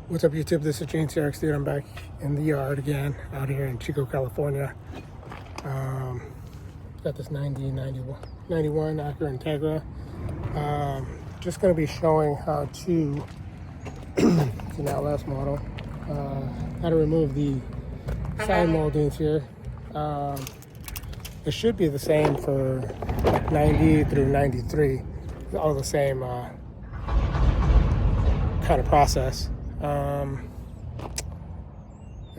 What's up, YouTube? This is James Eric, dude. I'm back in the yard again, out here in Chico, California. Got this 91 Acura Integra. Just going to be showing how to, it's an Outlast model, how to remove the side moldings here. It should be the same for 90 through 93, all the same kind of process.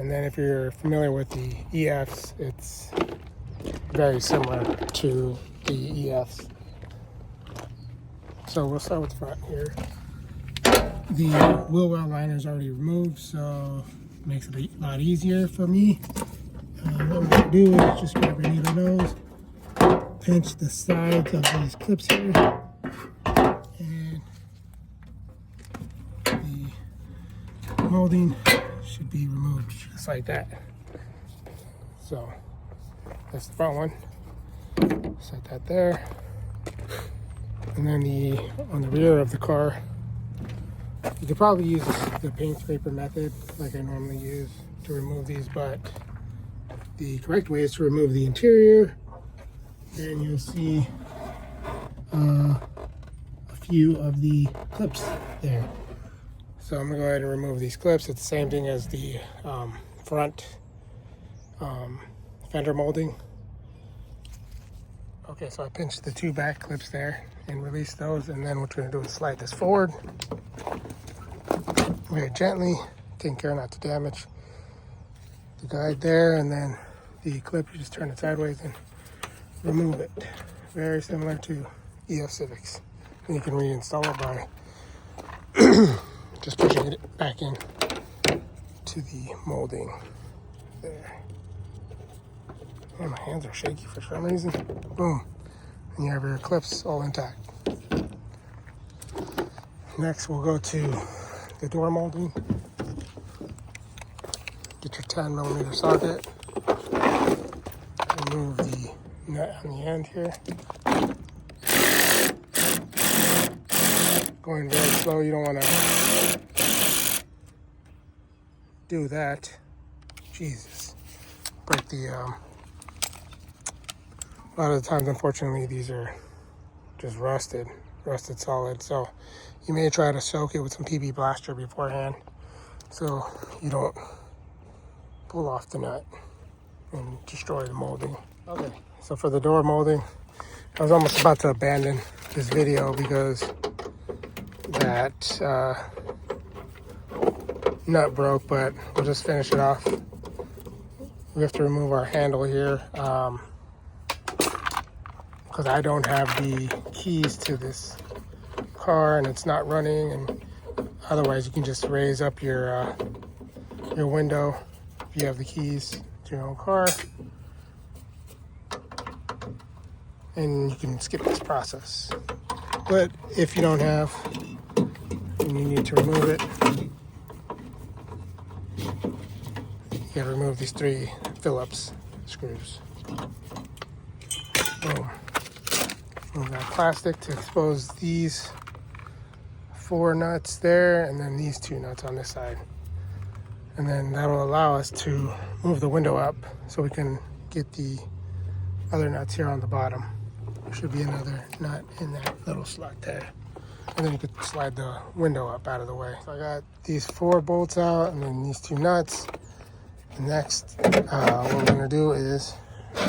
And then if you're familiar with the EFs, it's very similar to the EFs. So we'll start with the front here. The wheel well liner is already removed, so it makes it a lot easier for me. What we're going to do is just grab your needle nose, pinch the sides of these clips here, and the molding should be removed just like that. So that's the front one. Set that there. And then on the rear of the car, you could probably use the paint scraper method like I normally use to remove these, but the correct way is to remove the interior. And you'll see a few of the clips there. So I'm gonna go ahead and remove these clips. It's the same thing as the front fender molding. Okay, so I pinched the two back clips there and release those, and then what we're gonna do is slide this forward very gently, taking care not to damage the guide there, and then the clip, you just turn it sideways and remove it. Very similar to EF Civics. And you can reinstall it by just pushing it back in to the molding there. And my hands are shaky for some reason. Boom. And you have your clips all intact. Next, we'll go to the door molding. Get your 10mm socket. Remove the nut on the end here. Going very slow, you don't want to do that. Jesus. Break the, a lot of the times, unfortunately, these are just rusted solid. So you may try to soak it with some PB Blaster beforehand so you don't pull off the nut and destroy the molding. Okay, so for the door molding, I was almost about to abandon this video because that nut broke, but we'll just finish it off. We have to remove our handle here because I don't have the keys to this car and it's not running, and otherwise you can just raise up your window if you have the keys to your own car, and you can skip this process. But if you don't have and you need to remove it, you gotta remove these 3 Phillips screws. Boom. Remove that plastic to expose these 4 nuts there, and then these 2 nuts on this side. And then that will allow us to move the window up so we can get the other nuts here on the bottom. There should be another nut in that little slot there. And then you could slide the window up out of the way. So I got these 4 bolts out and then these 2 nuts. And next, what we're gonna do is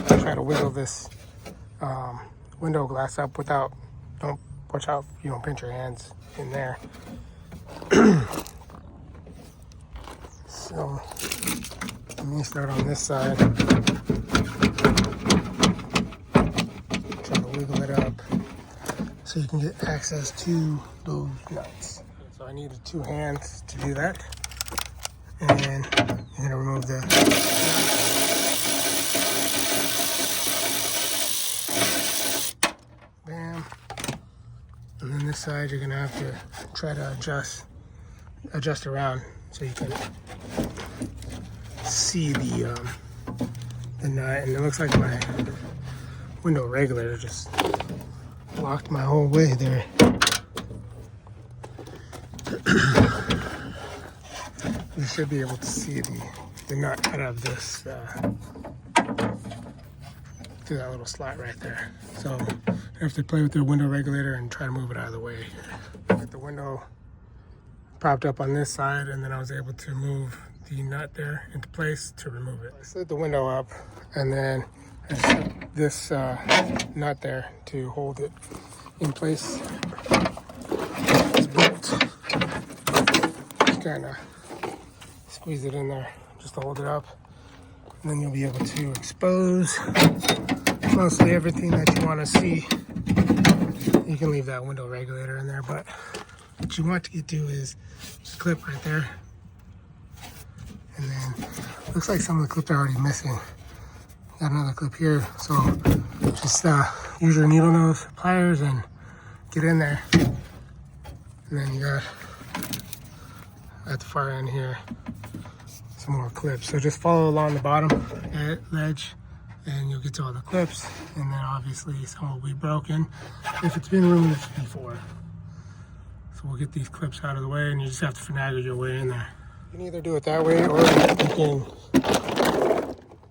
try to wiggle this window glass up without, don't watch out, you don't pinch your hands in there. So let me start on this side. Try to wiggle it up so you can get access to those nuts. So I needed 2 hands to do that. And you're gonna remove the bam. And then this side you're gonna have to try to adjust around so you can see the nut. And it looks like my window regulator just blocked my whole way there. you should be able to see the nut out of this through that little slot right there. So you have to play with the window regulator and try to move it out of the way. Get the window propped up on this side, and then I was able to move the nut there into place to remove it. I slid the window up, and then I set this nut there to hold it in place. This bolt, just kind of squeeze it in there just to hold it up, and then you'll be able to expose mostly everything that you want to see. You can leave that window regulator in there, but what you want to do is just clip right there, and then looks like some of the clips are already missing. Got another clip here, so just use your needle nose pliers and get in there. And then you got at the far end here some more clips. So just follow along the bottom ledge, and you'll get to all the clips. And then obviously some will be broken if it's been removed before. So we'll get these clips out of the way, and you just have to finagle your way in there. You can either do it that way, or you can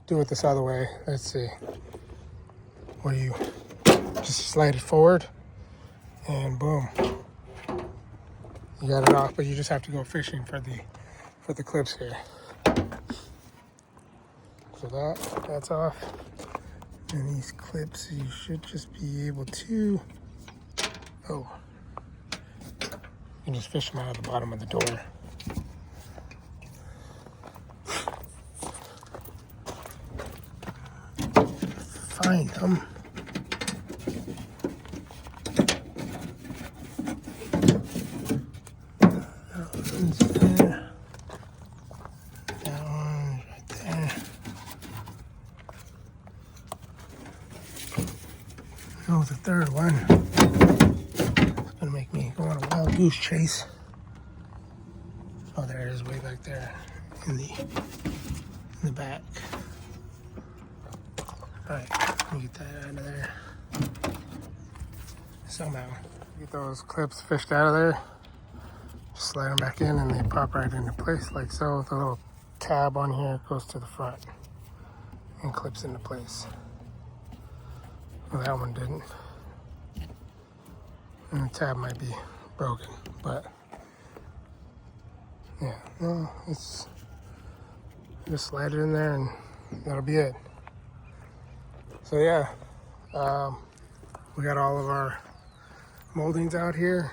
do it this other way. Let's see. Where you just slide it forward, and boom, you got it off. But you just have to go fishing for the clips here. So that's off. And these clips, you should just be able to, you can just fish them out of the bottom of the door. Find them. That one's there. That one's right there. Oh, the third one. It's gonna make me go on a wild goose chase. Oh, there it is, way back there in the back. All right, let me get that out of there. Somehow, get those clips fished out of there. Just slide them back in, and they pop right into place like so. The little tab on here goes to the front and clips into place. Well, that one didn't. And the tab might be broken, but yeah, no, it's just slide it in there, and that'll be it. So yeah, we got all of our moldings out here.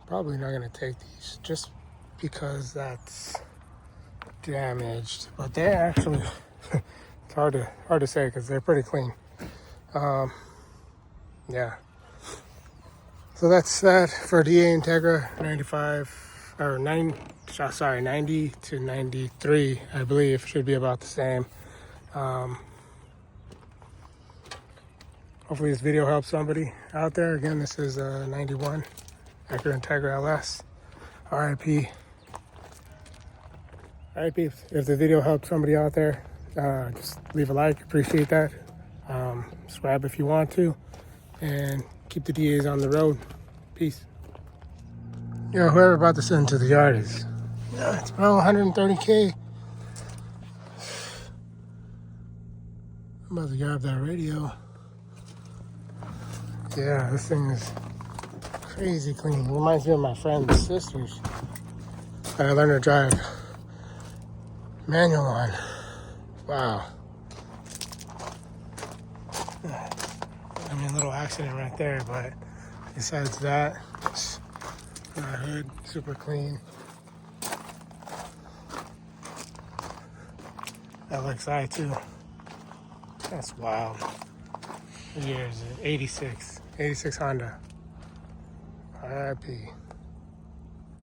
Probably not gonna take these just because that's damaged, but they're actually it's hard to say because they're pretty clean. Yeah. So that's that for DA Integra 90 to 93, I believe, should be about the same. Hopefully this video helps somebody out there. Again, this is 91 Acura Integra LS. RIP. RIP. If the video helped somebody out there, just leave a like. Appreciate that. Subscribe if you want to, and keep the DAs on the road. Peace. Yo, whoever brought this into the yard is, it's about 130K. I'm about to grab that radio. Yeah, this thing is crazy clean. Reminds me of my friend's sister's. I learned to drive manual on. Wow. I mean, a little accident right there, but besides that, hood, super clean. LXI too. That's wild. What year is it? 86 Honda. RIP.